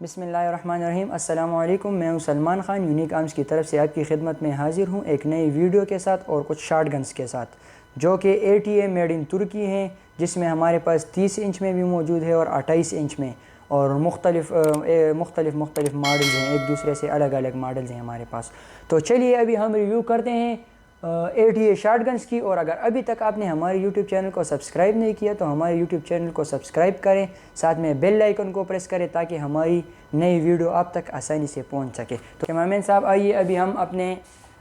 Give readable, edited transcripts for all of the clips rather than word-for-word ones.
बिस्मिल्लाहिर्रहमानिर्रहीम। अस्सलामु अलैकुम। मैं हूं सलमान ख़ान, यूनिक आर्म्स की तरफ से आपकी खिदमत में हाज़िर हूं एक नई वीडियो के साथ और कुछ शॉटगन्स के साथ जो कि ATA मेड इन तुर्की हैं, जिसमें हमारे पास 30 इंच में भी मौजूद है और 28 इंच में, और मुख्तलिफ़ मॉडल्स हैं, एक दूसरे से अलग अलग मॉडल्स हैं हमारे पास। तो चलिए अभी हम रिव्यू करते हैं ATA शॉटगन्स की। और अगर अभी तक आपने हमारे YouTube चैनल को सब्सक्राइब नहीं किया तो हमारे YouTube चैनल को सब्सक्राइब करें, साथ में बेल आइकन को प्रेस करें ताकि हमारी नई वीडियो आप तक आसानी से पहुंच सके। तो कैमरामैन साहब आइए अभी हम अपने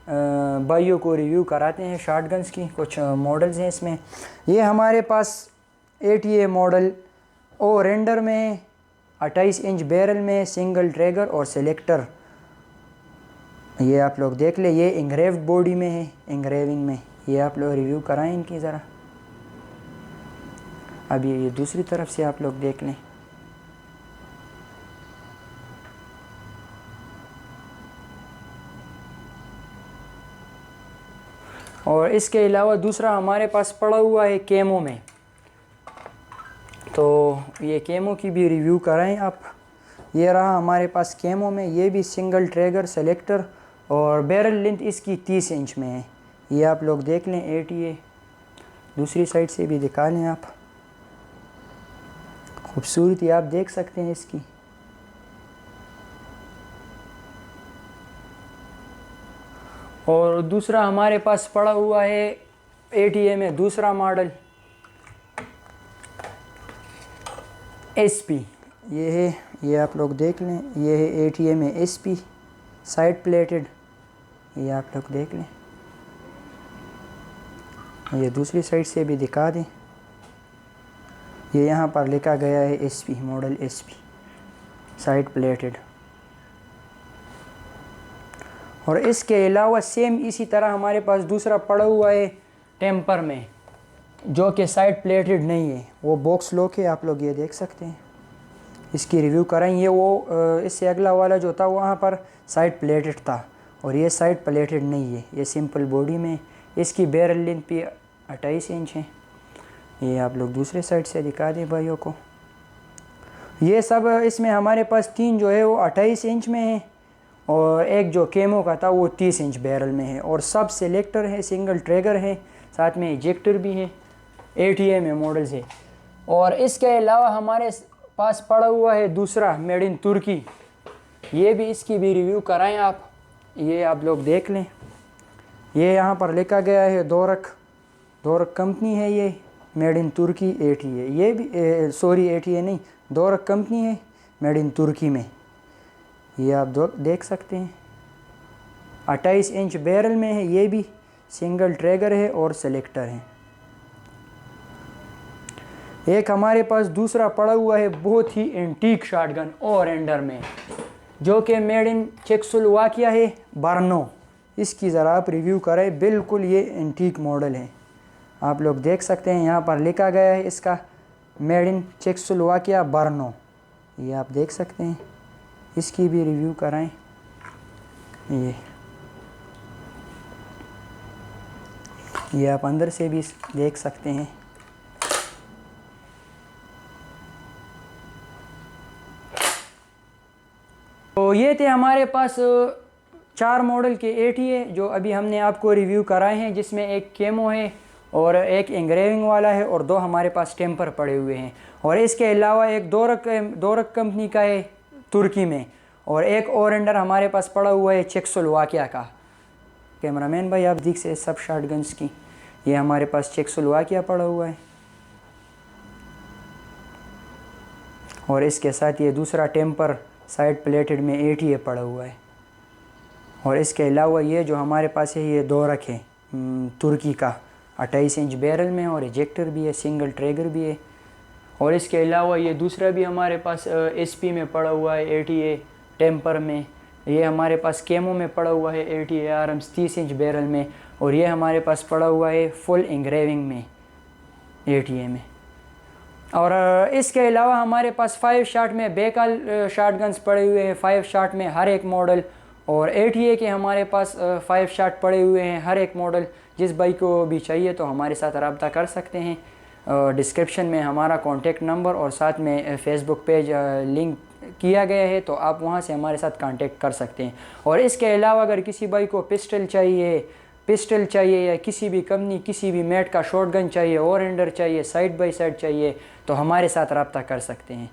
भाइयों को रिव्यू कराते हैं शॉटगन्स की। कुछ मॉडल्स हैं इसमें। ये हमारे पास ATA मॉडल ओ रेंडर में 28 इंच बैरल में सिंगल ट्रैगर और सेलेक्टर, ये आप लोग देख ले। ये इंग्रेव्ड बॉडी में है, इंग्रेविंग में। ये आप लोग रिव्यू कराएं इनकी ज़रा। अभी ये दूसरी तरफ से आप लोग देख लें। और इसके अलावा दूसरा हमारे पास पड़ा हुआ है केमो में, तो ये केमो की भी रिव्यू कराएं आप। ये रहा हमारे पास केमो में, ये भी सिंगल ट्रैगर सेलेक्टर और बैरल लेंथ इसकी 30 इंच में है। ये आप लोग देख लें ATA। दूसरी साइड से भी दिखा लें आप, खूबसूरती आप देख सकते हैं इसकी। और दूसरा हमारे पास पड़ा हुआ है ATA में दूसरा मॉडल SP। ये है, ये आप लोग देख लें। ये है ATA में SP साइड प्लेटेड, ये आप लोग देख लें। ये दूसरी साइड से भी दिखा दें। ये यहाँ पर लिखा गया है SP, model SP side plated. और इसके अलावा सेम इसी तरह हमारे पास दूसरा पड़ा हुआ है टेम्पर में, जो कि साइड प्लेटेड नहीं है, वो बॉक्स लॉक है। आप लोग ये देख सकते हैं। इसकी रिव्यू कराएंगे। वो इससे अगला वाला जो था वहाँ पर साइड प्लेटेड था और ये साइड प्लेटेड नहीं है, ये सिंपल बॉडी में। इसकी बैरल लेंथ भी 28 इंच है। ये आप लोग दूसरे साइड से दिखा दें भाइयों को। ये सब इसमें हमारे पास 3 जो है वो 28 इंच में है और एक जो केमो का था वो 30 इंच बैरल में है। और सब सेलेक्टर है, सिंगल ट्रैगर है, साथ में इजेक्टर भी है, ATA में मॉडल्स है। और इसके अलावा हमारे पास पड़ा हुआ है दूसरा मेड इन तुर्की। ये भी, इसकी भी रिव्यू कराएं आप। ये आप लोग देख लें। ये यहाँ पर लिखा गया है दोरक कंपनी है, ये मेड इन तुर्की ATA। ये भी ATA नहीं, दोरक कंपनी है, मेड इन तुर्की में। ये आप देख सकते हैं। 28 इंच बैरल में है, ये भी सिंगल ट्रैगर है और सेलेक्टर है। एक हमारे पास दूसरा पड़ा हुआ है बहुत ही एंटीक शॉटगन ओ रेंडर में, जो कि मेड इन चेकोस्लोवाकिया है, बर्नो। इसकी ज़रा आप रिव्यू करें। बिल्कुल ये एंटीक मॉडल है, आप लोग देख सकते हैं। यहाँ पर लिखा गया है इसका मेड इन चेकोस्लोवाकिया बर्नो, ये आप देख सकते हैं। इसकी भी रिव्यू कराएं। ये आप अंदर से भी देख सकते हैं। तो ये थे हमारे पास 4 मॉडल के ATA जो अभी हमने आपको रिव्यू कराए हैं, जिसमें एक केमो है और एक इंग्रेविंग वाला है और 2 हमारे पास टेम्पर पड़े हुए हैं। और इसके अलावा एक दोरक कंपनी का है तुर्की में, और एक और रेंडर हमारे पास पड़ा हुआ है चेकोस्लोवाकिया का। कैमरामैन भाई आप देख से सब शॉटगन्स की, ये हमारे पास चेकोस्लोवाकिया पड़ा हुआ है और इसके साथ ये दूसरा टेम्पर साइड प्लेटेड में ATA पड़ा हुआ है। और इसके अलावा ये जो हमारे पास है ये दोरक है तुर्की का, 28 इंच बैरल में, और इजेक्टर भी है, सिंगल ट्रैगर भी है। और इसके अलावा ये दूसरा भी हमारे पास SP में पड़ा हुआ है, ATA टेम्पर में। ये हमारे पास केमो में पड़ा हुआ है, ATA आर्म्स 30 इंच बैरल में। और ये हमारे पास पड़ा हुआ है फुल इंग्रेविंग में, ATA में। और इसके अलावा हमारे पास 5 शॉट में बेकाल शॉटगन्स पड़े हुए हैं, 5 शॉट में हर एक मॉडल। और ATA के हमारे पास 5 शॉट पड़े हुए हैं हर एक मॉडल। जिस भाई को भी चाहिए तो हमारे साथ रब्ता कर सकते हैं। डिस्क्रिप्शन में हमारा कॉन्टेक्ट नंबर और साथ में फेसबुक पेज लिंक किया गया है, तो आप वहाँ से हमारे साथ कांटेक्ट कर सकते हैं। और इसके अलावा अगर किसी भाई को पिस्टल चाहिए या किसी भी कंपनी किसी भी मेट का शॉटगन चाहिए, और एंडर चाहिए, साइड बाय साइड चाहिए, तो हमारे साथ रब्ता कर सकते हैं।